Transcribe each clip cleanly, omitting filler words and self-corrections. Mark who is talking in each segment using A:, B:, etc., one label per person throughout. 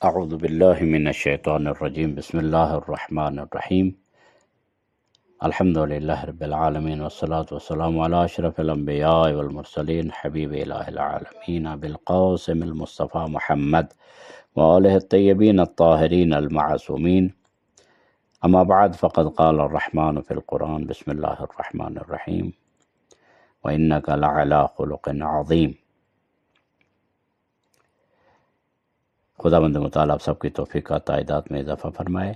A: اعوذ باللہ من الشیطان الرجیم بسم اللہ الرحمن الرحیم الحمد للہ رب العالمین والصلاة والسلام علی اشرف الانبیاء والمرسلین حبیب الہ العالمین بالقاسم المصطفى محمد وآلہ الطیبین الطاہرین المعصومین اما بعد فقد قال الرحمن فی القرآن بسم اللہ الرحمن الرحیم وإنک لعلی خلق عظیم۔ خدا بند مطالعہ آپ سب کی توفیقات تعداد میں اضافہ فرمائے۔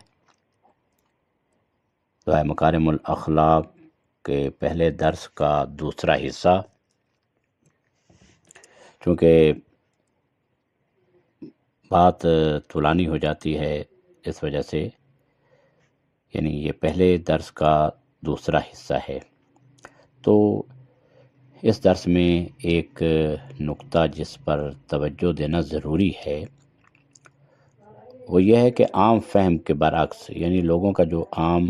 A: دعائے مکارم الاخلاق کے پہلے درس کا دوسرا حصہ، چونکہ بات طولانی ہو جاتی ہے اس وجہ سے، یعنی یہ پہلے درس کا دوسرا حصہ ہے، تو اس درس میں ایک نقطہ جس پر توجہ دینا ضروری ہے وہ یہ ہے کہ عام فہم کے برعکس، یعنی لوگوں کا جو عام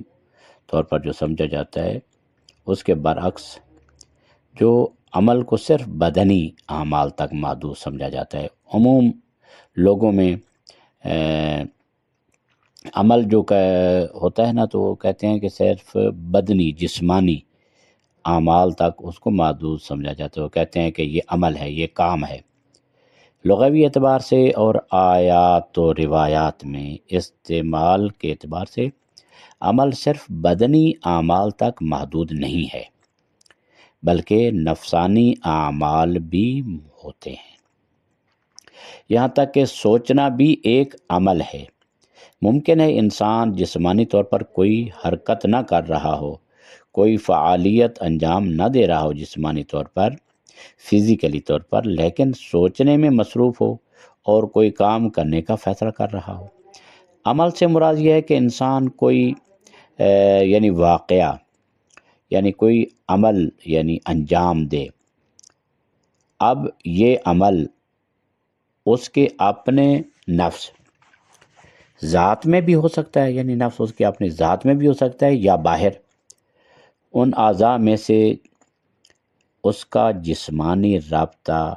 A: طور پر جو سمجھا جاتا ہے اس کے برعکس جو عمل کو صرف بدنی اعمال تک محدود سمجھا جاتا ہے۔ عموم لوگوں میں عمل جو ہوتا ہے نا تو وہ کہتے ہیں کہ صرف بدنی جسمانی اعمال تک اس کو محدود سمجھا جاتا ہے، وہ کہتے ہیں کہ یہ عمل ہے، یہ کام ہے۔ لغوی اعتبار سے اور آیات و روایات میں استعمال کے اعتبار سے عمل صرف بدنی اعمال تک محدود نہیں ہے، بلکہ نفسانی اعمال بھی ہوتے ہیں۔ یہاں تک کہ سوچنا بھی ایک عمل ہے۔ ممکن ہے انسان جسمانی طور پر کوئی حرکت نہ کر رہا ہو، کوئی فعالیت انجام نہ دے رہا ہو جسمانی طور پر، فزیکلی طور پر، لیکن سوچنے میں مصروف ہو اور کوئی کام کرنے کا فیصلہ کر رہا ہو۔ عمل سے مراد یہ ہے کہ انسان کوئی یعنی واقعہ، یعنی کوئی عمل یعنی انجام دے۔ اب یہ عمل اس کے اپنے نفس ذات میں بھی ہو سکتا ہے، یعنی نفس اس کے اپنے ذات میں بھی ہو سکتا ہے، یا باہر ان اعضاء میں سے اس کا جسمانی رابطہ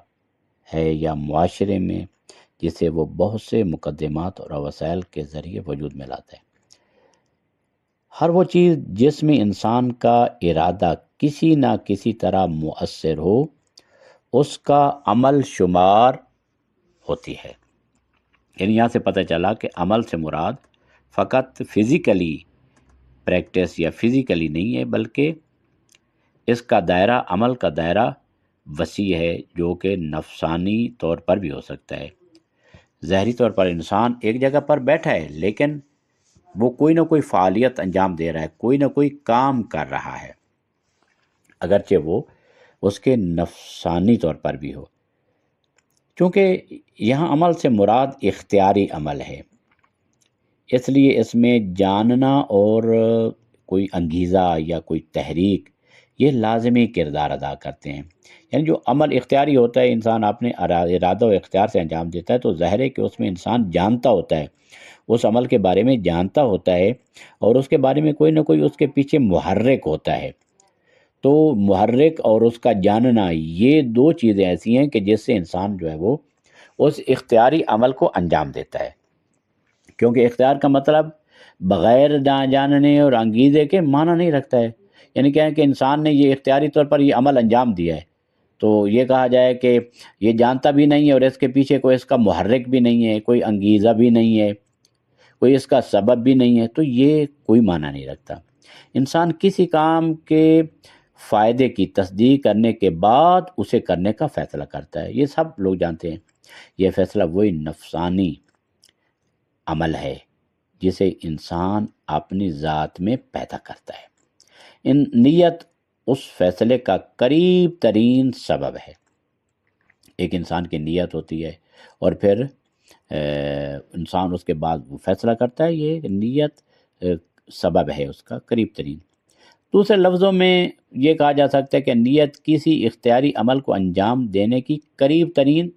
A: ہے، یا معاشرے میں جسے وہ بہت سے مقدمات اور وسائل کے ذریعے وجود میں لاتا ہے۔ ہر وہ چیز جس میں انسان کا ارادہ کسی نہ کسی طرح مؤثر ہو اس کا عمل شمار ہوتی ہے۔ یعنی یہاں سے پتہ چلا کہ عمل سے مراد فقط فزیکلی پریکٹس یا فزیکلی نہیں ہے، بلکہ اس کا دائرہ، عمل کا دائرہ وسیع ہے، جو کہ نفسانی طور پر بھی ہو سکتا ہے۔ ظاہری طور پر انسان ایک جگہ پر بیٹھا ہے لیکن وہ کوئی نہ کوئی فعالیت انجام دے رہا ہے، کوئی نہ کوئی کام کر رہا ہے، اگرچہ وہ اس کے نفسانی طور پر بھی ہو۔ چونکہ یہاں عمل سے مراد اختیاری عمل ہے، اس لیے اس میں جاننا اور کوئی انگیزہ یا کوئی تحریک یہ لازمی کردار ادا کرتے ہیں۔ یعنی جو عمل اختیاری ہوتا ہے، انسان اپنے ارادہ و اختیار سے انجام دیتا ہے، تو ظاہر ہے کہ اس میں انسان جانتا ہوتا ہے، اس عمل کے بارے میں جانتا ہوتا ہے، اور اس کے بارے میں کوئی نہ کوئی اس کے پیچھے محرک ہوتا ہے۔ تو محرک اور اس کا جاننا، یہ دو چیزیں ایسی ہیں کہ جس سے انسان جو ہے وہ اس اختیاری عمل کو انجام دیتا ہے، کیونکہ اختیار کا مطلب بغیر جاننے اور انگیزے کے معنی نہیں رکھتا ہے۔ یعنی کیا ہے کہ انسان نے یہ اختیاری طور پر یہ عمل انجام دیا ہے، تو یہ کہا جائے کہ یہ جانتا بھی نہیں ہے اور اس کے پیچھے کوئی اس کا محرک بھی نہیں ہے، کوئی انگیزہ بھی نہیں ہے، کوئی اس کا سبب بھی نہیں ہے، تو یہ کوئی معنی نہیں رکھتا۔ انسان کسی کام کے فائدے کی تصدیق کرنے کے بعد اسے کرنے کا فیصلہ کرتا ہے، یہ سب لوگ جانتے ہیں۔ یہ فیصلہ وہی نفسانی عمل ہے جسے انسان اپنی ذات میں پیدا کرتا ہے۔ نیت اس فیصلے کا قریب ترین سبب ہے۔ ایک انسان کی نیت ہوتی ہے اور پھر انسان اس کے بعد وہ فیصلہ کرتا ہے، یہ نیت سبب ہے اس کا قریب ترین۔ دوسرے لفظوں میں یہ کہا جا سکتا ہے کہ نیت کسی اختیاری عمل کو انجام دینے کی قریب ترین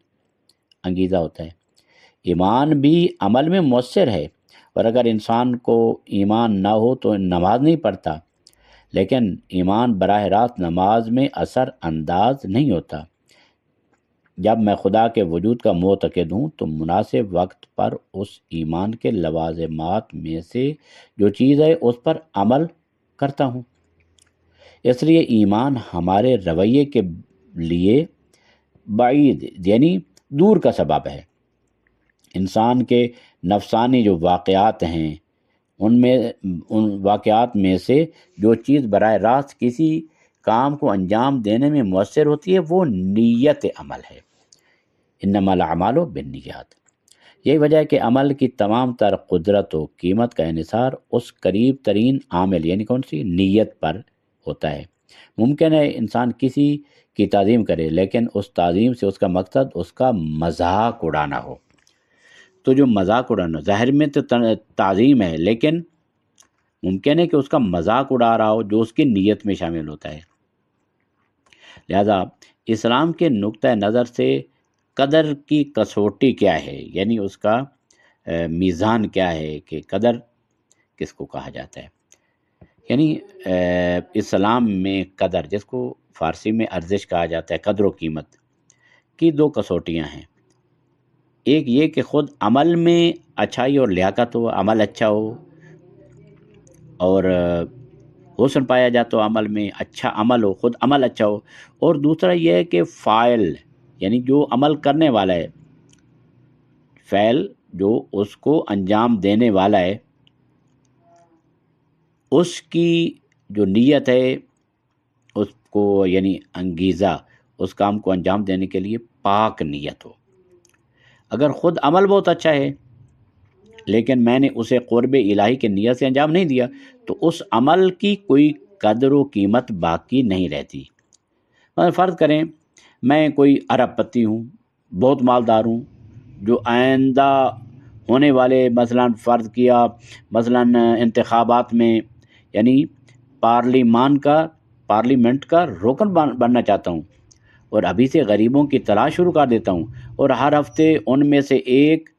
A: انگیزہ ہوتا ہے۔ ایمان بھی عمل میں مؤثر ہے، اور اگر انسان کو ایمان نہ ہو تو نماز نہیں پڑھتا، لیکن ایمان براہ راست نماز میں اثر انداز نہیں ہوتا۔ جب میں خدا کے وجود کا معتقد ہوں تو مناسب وقت پر اس ایمان کے لوازمات میں سے جو چیز ہے اس پر عمل کرتا ہوں۔ اس لیے ایمان ہمارے رویے کے لیے بعید یعنی دور کا سبب ہے۔ انسان کے نفسانی جو واقعات ہیں ان واقعات میں سے جو چیز براہ راست کسی کام کو انجام دینے میں مؤثر ہوتی ہے وہ نیت عمل ہے۔ انما الاعمال بالنیات۔ یہی وجہ ہے کہ عمل کی تمام تر قدرت و قیمت کا انحصار اس قریب ترین عامل یعنی کون سی نیت پر ہوتا ہے۔ ممکن ہے انسان کسی کی تعظیم کرے لیکن اس تعظیم سے اس کا مقصد اس کا مذاق اڑانا ہو، تو جو مذاق اڑانا ظاہر میں تو تعظیم ہے لیکن ممکن ہے کہ اس کا مذاق اڑا رہا ہو جو اس کی نیت میں شامل ہوتا ہے۔ لہذا اسلام کے نقطہ نظر سے قدر کی کسوٹی کیا ہے، یعنی اس کا میزان کیا ہے کہ قدر کس کو کہا جاتا ہے۔ یعنی اسلام میں قدر، جس کو فارسی میں ارزش کہا جاتا ہے، قدر و قیمت کی دو کسوٹیاں ہیں۔ ایک یہ کہ خود عمل میں اچھائی اور لیاقت ہو، عمل اچھا ہو اور حسن پایا جاتا ہو عمل میں، اچھا عمل ہو، خود عمل اچھا ہو، اور دوسرا یہ ہے کہ فاعل یعنی جو عمل کرنے والا ہے، فعل جو اس کو انجام دینے والا ہے، اس کی جو نیت ہے اس کو یعنی انگیزہ اس کام کو انجام دینے کے لیے پاک نیت ہو۔ اگر خود عمل بہت اچھا ہے لیکن میں نے اسے قرب الہی کے نیت سے انجام نہیں دیا تو اس عمل کی کوئی قدر و قیمت باقی نہیں رہتی۔ فرض کریں میں کوئی ارب پتی ہوں، بہت مالدار ہوں، جو آئندہ ہونے والے مثلاً فرض کیا مثلاً انتخابات میں یعنی پارلیمنٹ کا رکن بننا چاہتا ہوں، اور ابھی سے غریبوں کی تلاش شروع کر دیتا ہوں اور ہر ہفتے ان میں سے ایک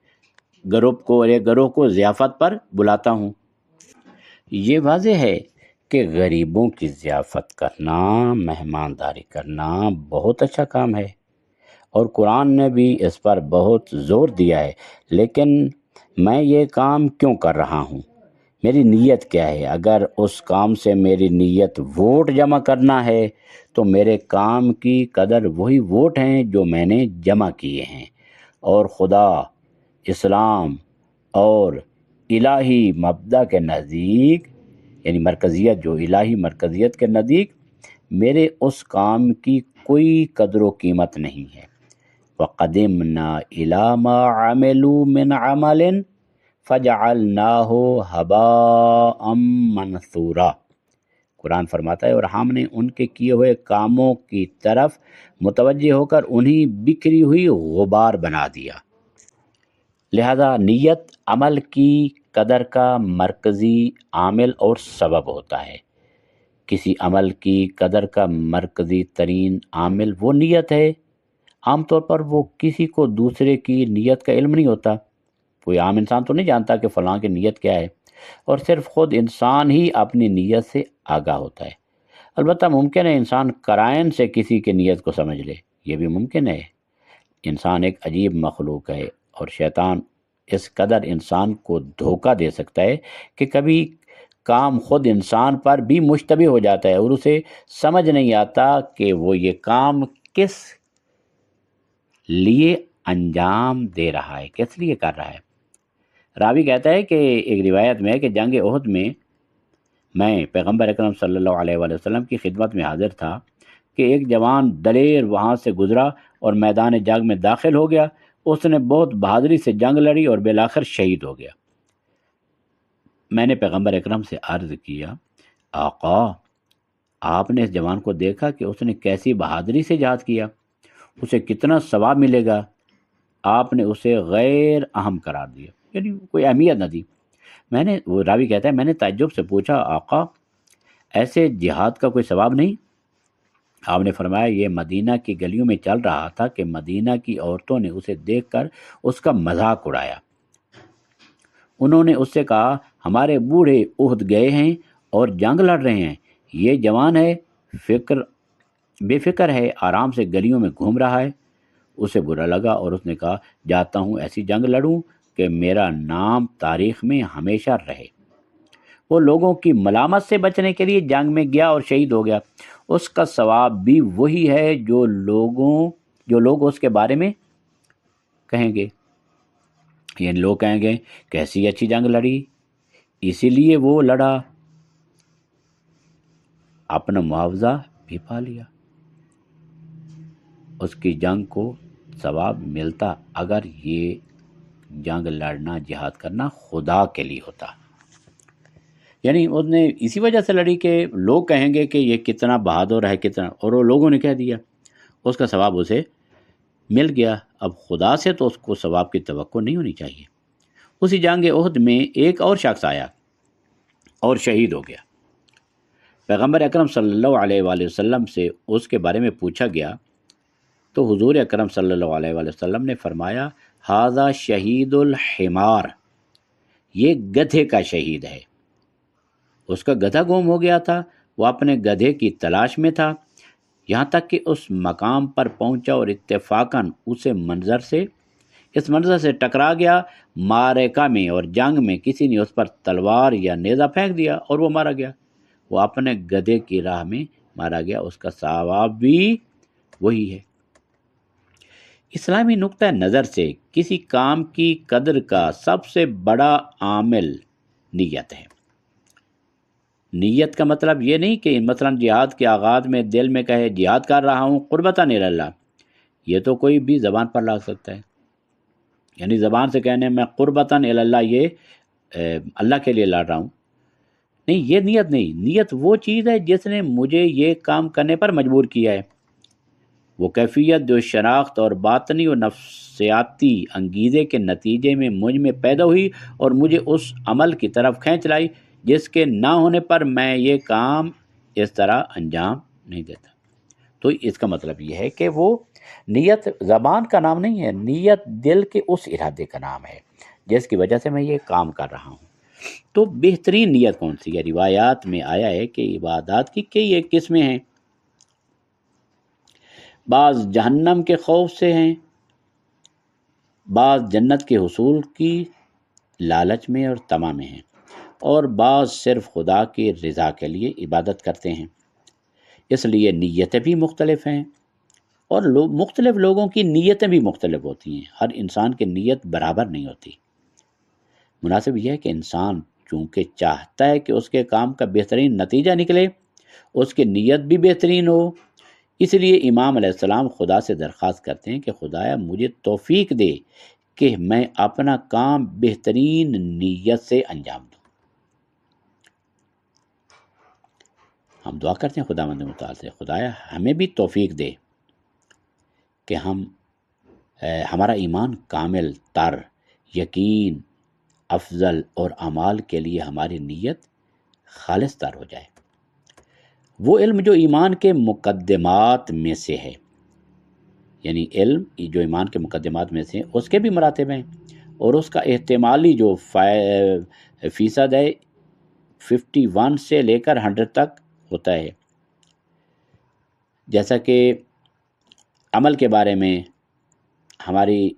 A: گروہ کو ضیافت پر بلاتا ہوں۔ یہ واضح ہے کہ غریبوں کی ضیافت کرنا، مہمانداری کرنا بہت اچھا کام ہے اور قرآن نے بھی اس پر بہت زور دیا ہے، لیکن میں یہ کام کیوں کر رہا ہوں؟ میری نیت کیا ہے؟ اگر اس کام سے میری نیت ووٹ جمع کرنا ہے تو میرے کام کی قدر وہی ووٹ ہیں جو میں نے جمع کیے ہیں، اور خدا، اسلام اور الہی مبدا کے نزدیک یعنی مرکزیت، جو الہی مرکزیت کے نزدیک میرے اس کام کی کوئی قدر و قیمت نہیں ہے۔ وَقَدِمْنَا إِلَىٰ مَا عَمِلُوا مِنْ عَمَلٍ فَجَعَلْنَاهُ هَبَاءً مَنْثُورًا۔ قرآن فرماتا ہے اور ہم نے ان کے کیے ہوئے کاموں کی طرف متوجہ ہو کر انہیں بکھری ہوئی غبار بنا دیا۔ لہذا نیت عمل کی قدر کا مرکزی عامل اور سبب ہوتا ہے۔ کسی عمل کی قدر کا مرکزی ترین عامل وہ نیت ہے۔ عام طور پر وہ کسی کو دوسرے کی نیت کا علم نہیں ہوتا، کوئی عام انسان تو نہیں جانتا کہ فلاں کی نیت کیا ہے، اور صرف خود انسان ہی اپنی نیت سے آگاہ ہوتا ہے۔ البتہ ممکن ہے انسان قرائن سے کسی کی نیت کو سمجھ لے، یہ بھی ممکن ہے۔ انسان ایک عجیب مخلوق ہے اور شیطان اس قدر انسان کو دھوکہ دے سکتا ہے کہ کبھی کام خود انسان پر بھی مشتبہ ہو جاتا ہے اور اسے سمجھ نہیں آتا کہ وہ یہ کام کس لیے انجام دے رہا ہے، کس لیے کر رہا ہے۔ راوی کہتا ہے کہ ایک روایت میں ہے کہ جنگ احد میں پیغمبر اکرم صلی اللہ علیہ وآلہ وسلم کی خدمت میں حاضر تھا کہ ایک جوان دلیر وہاں سے گزرا اور میدان جنگ میں داخل ہو گیا۔ اس نے بہت بہادری سے جنگ لڑی اور بالآخر شہید ہو گیا۔ میں نے پیغمبر اکرم سے عرض کیا، آقا، آپ نے اس جوان کو دیکھا کہ اس نے کیسی بہادری سے جہاد کیا، اسے کتنا ثواب ملے گا؟ آپ نے اسے غیر اہم قرار دیا، یعنی کوئی اہمیت نہ دی۔ وہ راوی کہتا ہے میں نے تعجب سے پوچھا، آقا، ایسے جہاد کا کوئی ثواب نہیں؟ آپ نے فرمایا، یہ مدینہ کی گلیوں میں چل رہا تھا کہ مدینہ کی عورتوں نے اسے دیکھ کر اس کا مذاق اڑایا۔ انہوں نے اس سے کہا، ہمارے بوڑھے احد گئے ہیں اور جنگ لڑ رہے ہیں، یہ جوان ہے، بے فکر ہے، آرام سے گلیوں میں گھوم رہا ہے، اسے برا لگا اور اس نے کہا جاتا ہوں ایسی جنگ لڑوں کہ میرا نام تاریخ میں ہمیشہ رہے۔ وہ لوگوں کی ملامت سے بچنے کے لیے جنگ میں گیا اور شہید ہو گیا۔ اس کا ثواب بھی وہی ہے جو لوگ اس کے بارے میں کہیں گے، یعنی لوگ کہیں گے کیسی اچھی جنگ لڑی، اسی لیے وہ لڑا، اپنا معاوضہ بھی پا لیا۔ اس کی جنگ کو ثواب ملتا اگر یہ جنگ لڑنا، جہاد کرنا خدا کے لیے ہوتا، یعنی اس نے اسی وجہ سے لڑی کہ لوگ کہیں گے کہ یہ کتنا بہادر ہے کتنا، اور وہ لوگوں نے کہہ دیا، اس کا ثواب اسے مل گیا۔ اب خدا سے تو اس کو ثواب کی توقع نہیں ہونی چاہیے۔ اسی جنگ احد میں ایک اور شخص آیا اور شہید ہو گیا۔ پیغمبر اکرم صلی اللہ علیہ وآلہ وسلم سے اس کے بارے میں پوچھا گیا تو حضور اکرم صلی اللہ علیہ وآلہ وسلم نے فرمایا ھذا شہید الحمار، یہ گدھے کا شہید ہے۔ اس کا گدھا گم ہو گیا تھا، وہ اپنے گدھے کی تلاش میں تھا، یہاں تک کہ اس مقام پر پہنچا اور اتفاقاً اس منظر سے ٹکرا گیا۔ معرکہ میں اور جنگ میں کسی نے اس پر تلوار یا نیزہ پھینک دیا اور وہ مارا گیا۔ وہ اپنے گدھے کی راہ میں مارا گیا، اس کا ثواب بھی وہی ہے۔ اسلامی نقطہ نظر سے کسی کام کی قدر کا سب سے بڑا عامل نیت ہے۔ نیت کا مطلب یہ نہیں کہ مثلا جہاد کے آغاز میں دل میں کہے جہاد کر رہا ہوں قربتاً الی اللہ، یہ تو کوئی بھی زبان پر لا سکتا ہے، یعنی زبان سے کہنے میں قربتاً الی اللہ، یہ اللہ کے لیے لڑ رہا ہوں، نہیں، یہ نیت نہیں۔ نیت وہ چیز ہے جس نے مجھے یہ کام کرنے پر مجبور کیا ہے، وہ کیفیت جو شناخت اور باطنی و نفسیاتی انگیزے کے نتیجے میں مجھ میں پیدا ہوئی اور مجھے اس عمل کی طرف کھینچ لائی جس کے نہ ہونے پر میں یہ کام اس طرح انجام نہیں دیتا۔ تو اس کا مطلب یہ ہے کہ وہ نیت زبان کا نام نہیں ہے، نیت دل کے اس ارادے کا نام ہے جس کی وجہ سے میں یہ کام کر رہا ہوں۔ تو بہترین نیت کون سی ہے؟ روایات میں آیا ہے کہ عبادات کی کئی ایک قسمیں ہیں، بعض جہنم کے خوف سے ہیں، بعض جنت کے حصول کی لالچ میں اور طمع میں ہیں، اور بعض صرف خدا کی رضا کے لیے عبادت کرتے ہیں۔ اس لیے نیتیں بھی مختلف ہیں، اور مختلف لوگوں کی نیتیں بھی مختلف ہوتی ہیں، ہر انسان کی نیت برابر نہیں ہوتی۔ مناسب یہ ہے کہ انسان چونکہ چاہتا ہے کہ اس کے کام کا بہترین نتیجہ نکلے، اس کی نیت بھی بہترین ہو، اس لیے امام علیہ السلام خدا سے درخواست کرتے ہیں کہ خدایا مجھے توفیق دے کہ میں اپنا کام بہترین نیت سے انجام دوں۔ ہم دعا کرتے ہیں خداوند متعال سے، خدایا ہمیں بھی توفیق دے کہ ہمارا ایمان کامل تر، یقین افضل اور اعمال کے لیے ہماری نیت خالص تر ہو جائے۔ وہ علم جو ایمان کے مقدمات میں سے ہے، یعنی علم جو ایمان کے مقدمات میں سے اس کے بھی مراتب ہیں، اور اس کا احتمالی جو فیصد ہے 51 سے لے کر 100 تک ہوتا ہے۔ جیسا کہ عمل کے بارے میں ہماری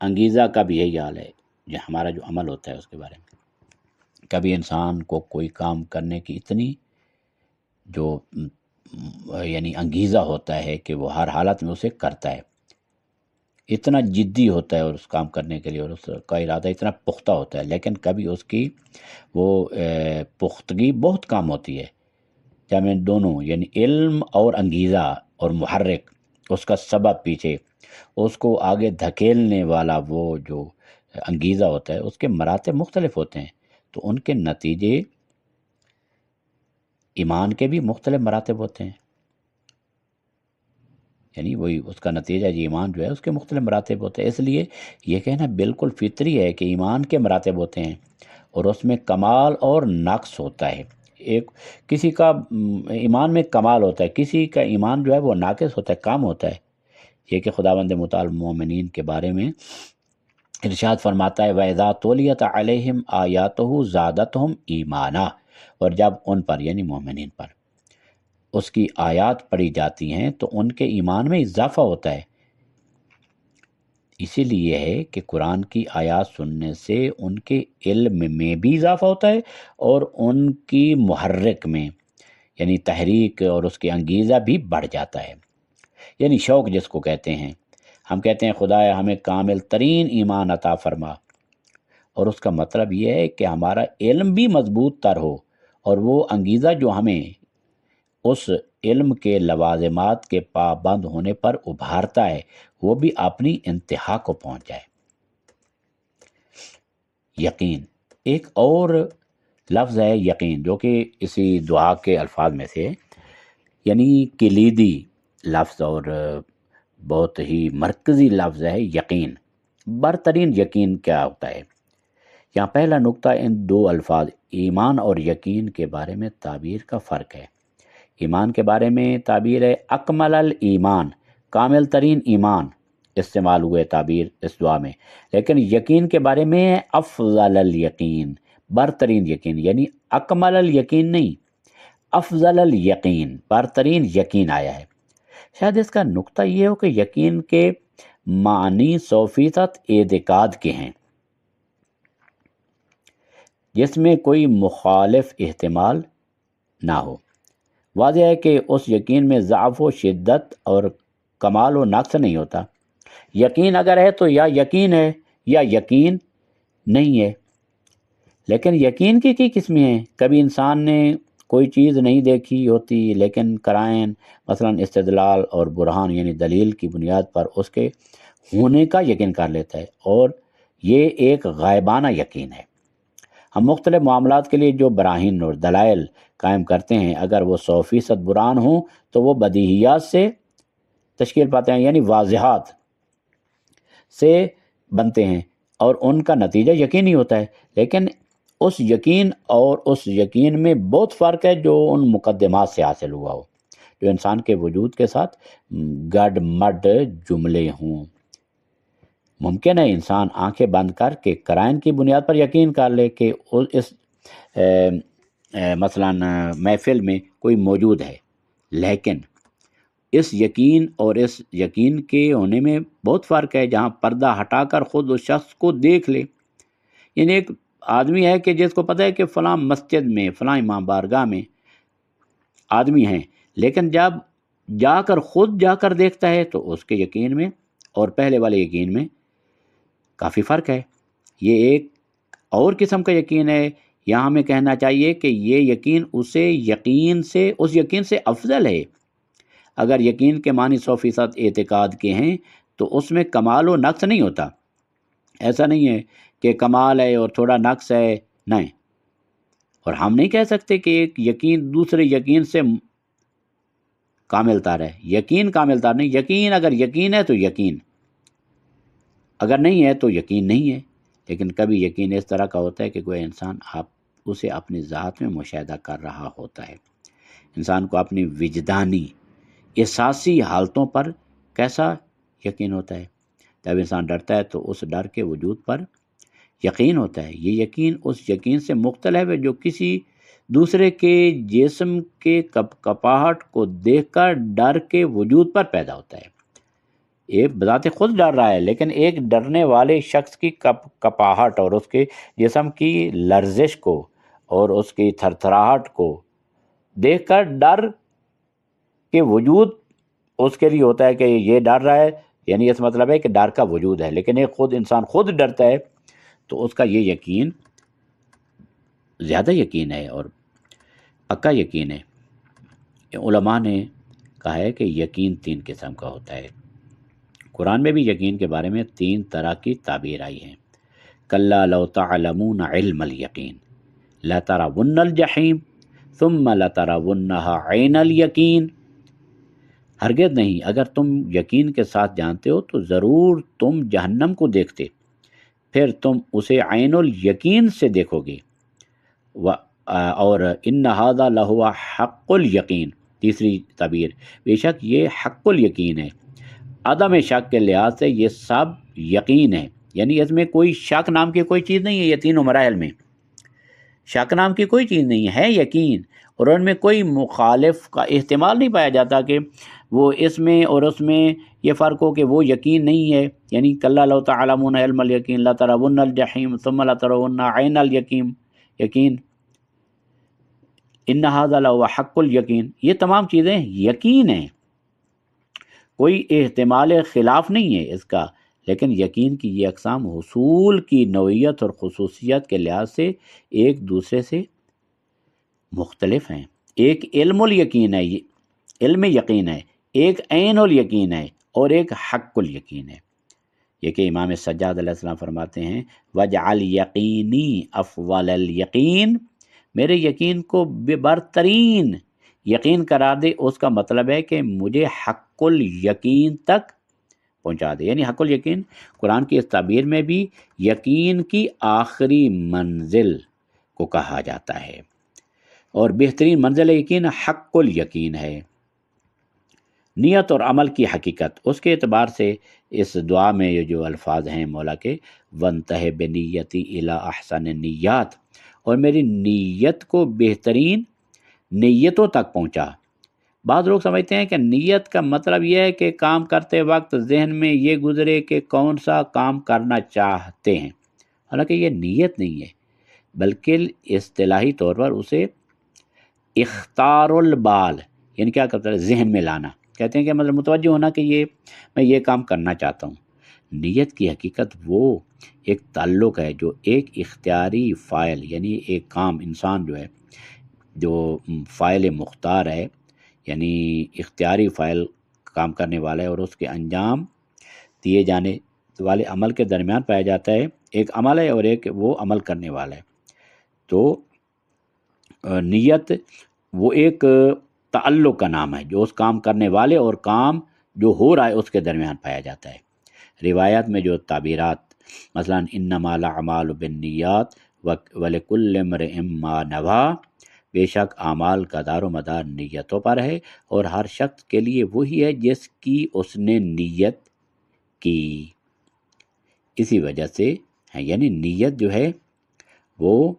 A: انگیزہ کا بھی یہی حال ہے، جو ہمارا جو عمل ہوتا ہے اس کے بارے میں کبھی انسان کو کوئی کام کرنے کی اتنی جو یعنی انگیزہ ہوتا ہے کہ وہ ہر حالت میں اسے کرتا ہے، اتنا جدی ہوتا ہے اور اس کام کرنے کے لیے، اور اس کا ارادہ اتنا پختہ ہوتا ہے، لیکن کبھی اس کی وہ پختگی بہت کم ہوتی ہے۔ جب میں دونوں یعنی علم اور انگیزہ اور محرک، اس کا سبب پیچھے اس کو آگے دھکیلنے والا وہ جو انگیزہ ہوتا ہے، اس کے مراتب مختلف ہوتے ہیں، تو ان کے نتیجے ایمان کے بھی مختلف مراتب ہوتے ہیں، یعنی وہی اس کا نتیجہ جو ایمان جو ہے اس کے مختلف مراتب ہوتے ہیں۔ اس لیے یہ کہنا بالکل فطری ہے کہ ایمان کے مراتب ہوتے ہیں اور اس میں کمال اور نقص ہوتا ہے۔ کسی کا ایمان میں کمال ہوتا ہے، کسی کا ایمان جو ہے وہ ناقص ہوتا ہے، کم ہوتا ہے۔ یہ کہ خداوند متعال مومنین کے بارے میں ارشاد فرماتا ہے وَإِذَا تُلِيَتْ عَلَيْهِمْ آيَاتُهُ زَادَتْهُمْ ایمانا، اور جب ان پر یعنی مومنین پر اس کی آیات پڑھی جاتی ہیں تو ان کے ایمان میں اضافہ ہوتا ہے، اسی لیے ہے کہ قرآن کی آیات سننے سے ان کے علم میں بھی اضافہ ہوتا ہے اور ان کی محرک میں یعنی تحریک اور اس کے انگیزہ بھی بڑھ جاتا ہے، یعنی شوق جس کو کہتے ہیں۔ ہم کہتے ہیں خدایا ہمیں کامل ترین ایمان عطا فرما، اور اس کا مطلب یہ ہے کہ ہمارا علم بھی مضبوط تر ہو، اور وہ انگیزہ جو ہمیں اس علم کے لوازمات کے پابند ہونے پر ابھارتا ہے وہ بھی اپنی انتہا کو پہنچ جائے۔ یقین ایک اور لفظ ہے یقین، جو کہ اسی دعا کے الفاظ میں سے ہے، یعنی کلیدی لفظ اور بہت ہی مرکزی لفظ ہے یقین۔ برترین یقین کیا ہوتا ہے؟ یہاں پہلا نقطہ ان دو الفاظ ایمان اور یقین کے بارے میں تعبیر کا فرق ہے۔ ایمان کے بارے میں تعبیر ہے اکمل الایمان، کامل ترین ایمان استعمال ہوئے تعبیر اس دعا میں، لیکن یقین کے بارے میں افضل الیقین، برترین یقین، یعنی اکمل الیقین نہیں، افضل الیقین، برترین یقین آیا ہے۔ شاید اس کا نقطہ یہ ہو کہ یقین کے معنی 100% اعتقاد کے ہیں، جس میں کوئی مخالف احتمال نہ ہو۔ واضح ہے کہ اس یقین میں ضعف و شدت اور کمال و نقص نہیں ہوتا۔ یقین اگر ہے تو یا یقین ہے یا یقین نہیں ہے۔ لیکن یقین کی قسمیں ہیں۔ کبھی انسان نے کوئی چیز نہیں دیکھی ہوتی لیکن قرائن مثلا استدلال اور برہان یعنی دلیل کی بنیاد پر اس کے ہونے کا یقین کر لیتا ہے، اور یہ ایک غائبانہ یقین ہے۔ ہم مختلف معاملات کے لیے جو براہین اور دلائل قائم کرتے ہیں، اگر وہ 100% برہان ہوں تو وہ بدیہیات سے تشکیل پاتے ہیں، یعنی واضحات سے بنتے ہیں، اور ان کا نتیجہ یقینی ہوتا ہے۔ لیکن اس یقین اور اس یقین میں بہت فرق ہے جو ان مقدمات سے حاصل ہوا ہو، جو انسان کے وجود کے ساتھ گڈ مڈ جملے ہوں۔ ممکن ہے انسان آنکھیں بند کر کے قرائن کی بنیاد پر یقین کر لے کہ اس مثلا محفل میں کوئی موجود ہے، لیکن اس یقین اور اس یقین کے ہونے میں بہت فرق ہے، جہاں پردہ ہٹا کر خود اس شخص کو دیکھ لے۔ یعنی ایک آدمی ہے کہ جس کو پتہ ہے کہ فلاں مسجد میں فلاں امام بارگاہ میں آدمی ہیں، لیکن جب خود جا کر دیکھتا ہے تو اس کے یقین میں اور پہلے والے یقین میں کافی فرق ہے۔ یہ ایک اور قسم کا یقین ہے۔ یہاں ہمیں کہنا چاہیے کہ یہ یقین اس یقین سے افضل ہے۔ اگر یقین کے معنی 100% اعتقاد کے ہیں تو اس میں کمال و نقص نہیں ہوتا۔ ایسا نہیں ہے کہ کمال ہے اور تھوڑا نقص ہے، نہیں۔ اور ہم نہیں کہہ سکتے کہ ایک یقین دوسرے یقین سے کامل تر ہے۔ یقین کامل تر نہیں، یقین اگر یقین ہے تو یقین، اگر نہیں ہے تو یقین نہیں ہے۔ لیکن کبھی یقین اس طرح کا ہوتا ہے کہ کوئی انسان اسے اپنی ذات میں مشاہدہ کر رہا ہوتا ہے۔ انسان کو اپنی وجدانی احساسی حالتوں پر کیسا یقین ہوتا ہے؟ جب انسان ڈرتا ہے تو اس ڈر کے وجود پر یقین ہوتا ہے۔ یہ یقین اس یقین سے مختلف ہے جو کسی دوسرے کے جسم کے کپاہٹ کو دیکھ کر ڈر کے وجود پر پیدا ہوتا ہے۔ ایک بذات خود ڈر رہا ہے، لیکن ایک ڈرنے والے شخص کی کپاہٹ اور اس کے جسم کی لرزش کو اور اس کی تھرتھراہٹ کو دیکھ کر ڈر کے وجود اس کے لیے ہوتا ہے کہ یہ ڈر رہا ہے، یعنی اس مطلب ہے کہ ڈر کا وجود ہے۔ لیکن ایک انسان خود ڈرتا ہے تو اس کا یہ یقین زیادہ یقین ہے اور پکا یقین ہے۔ علماء نے کہا ہے کہ یقین 3 قسم کا ہوتا ہے۔ قرآن میں بھی یقین کے بارے میں 3 طرح کی تعبیر آئی ہیں۔ کلا لو تعلمون علم الیقین لترون الجحیم ثم لترونها عین الیقین۔ ہرگز نہیں، اگر تم یقین کے ساتھ جانتے ہو تو ضرور تم جہنم کو دیکھتے، پھر تم اسے عین الیقین سے دیکھو گے۔ اور ان ھذا لہو حق الیقین، تیسری تعبیر، بے شک یہ حق الیقین ہے، عدم شک کے لحاظ سے یہ سب یقین ہے، یعنی اس میں کوئی شک نام کی کوئی چیز نہیں ہے۔ یہ تینوں مراحل میں شک نام کی کوئی چیز نہیں ہے، یقین، اور ان میں کوئی مخالف کا احتمال نہیں پایا جاتا کہ وہ اس میں اور اس میں یہ فرق ہو کہ وہ یقین نہیں ہے، یعنی کلا لو تعلمون علم الیقین لترون الجحیم ثم لترون عین الیقین، یقین ان ھذا لہو حق الیقین، یہ تمام چیزیں یقین ہیں، کوئی احتمال خلاف نہیں ہے اس کا، لیکن یقین کی یہ اقسام حصول کی نوعیت اور خصوصیت کے لحاظ سے ایک دوسرے سے مختلف ہیں۔ ایک علم الیقین ہے، علم یقین ہے، ایک عین الیقین ہے، اور ایک حق الیقین ہے۔ یہ کہ امام سجاد علیہ السلام فرماتے ہیں وَجْعَلْ یقینی افضل الیقین، میرے یقین کو برترین یقین قرار دے، اس کا مطلب ہے کہ مجھے حق الیقین تک پہنچا دے، یعنی حق الیقین قرآن کی اس تعبیر میں بھی یقین کی آخری منزل کو کہا جاتا ہے، اور بہترین منزل یقین حق الیقین ہے۔ نیت اور عمل کی حقیقت، اس کے اعتبار سے اس دعا میں یہ جو الفاظ ہیں مولا کے وَانْتَهِ بِنِيَّتِي إِلَىٰ أَحْسَنِ النِّيَّاتِ، اور میری نیت کو بہترین نیتوں تک پہنچا۔ بعض لوگ سمجھتے ہیں کہ نیت کا مطلب یہ ہے کہ کام کرتے وقت ذہن میں یہ گزرے کہ کون سا کام کرنا چاہتے ہیں، حالانکہ یہ نیت نہیں ہے، بلکہ اصطلاحی طور پر اسے اختار البال، یعنی کیا کرتا ہے ذہن میں لانا، کہتے ہیں کہ مطلب متوجہ ہونا کہ میں یہ کام کرنا چاہتا ہوں۔ نیت کی حقیقت وہ ایک تعلق ہے جو ایک اختیاری فاعل، یعنی ایک کام انسان جو ہے جو فاعل مختار ہے، یعنی اختیاری فاعل کام کرنے والا ہے، اور اس کے انجام دیے جانے والے عمل کے درمیان پایا جاتا ہے، ایک عمل ہے اور ایک وہ عمل کرنے والا ہے۔ تو نیت وہ ایک تعلق کا نام ہے جو اس کام کرنے والے اور کام جو ہو رہا ہے اس کے درمیان پایا جاتا ہے۔ روایات میں جو تعبیرات مثلا انما الاعمال بالنیات ولکل امرئ ما نویٰ، بے شک اعمال کا دار و مدار نیتوں پر ہے، اور ہر شخص کے لیے وہی ہے جس کی اس نے نیت کی۔ اسی وجہ سے یعنی نیت جو ہے وہ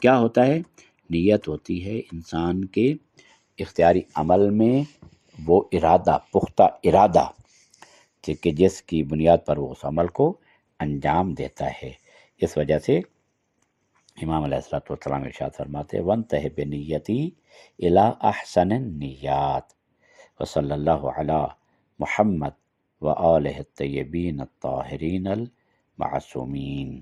A: کیا ہوتا ہے؟ نیت ہوتی ہے انسان کے اختیاری عمل میں وہ ارادہ، پختہ ارادہ کہ جس کی بنیاد پر وہ اس عمل کو انجام دیتا ہے۔ اس وجہ سے امام علیہ السلام ارشاد فرماتے وَانْتَهِ بِنِيَّتِي إِلَىٰ أَحْسَنِ النِّيَّاتِ وصلی اللہ علی محمد وآلہ الطیبین الطاہرین المعصومین۔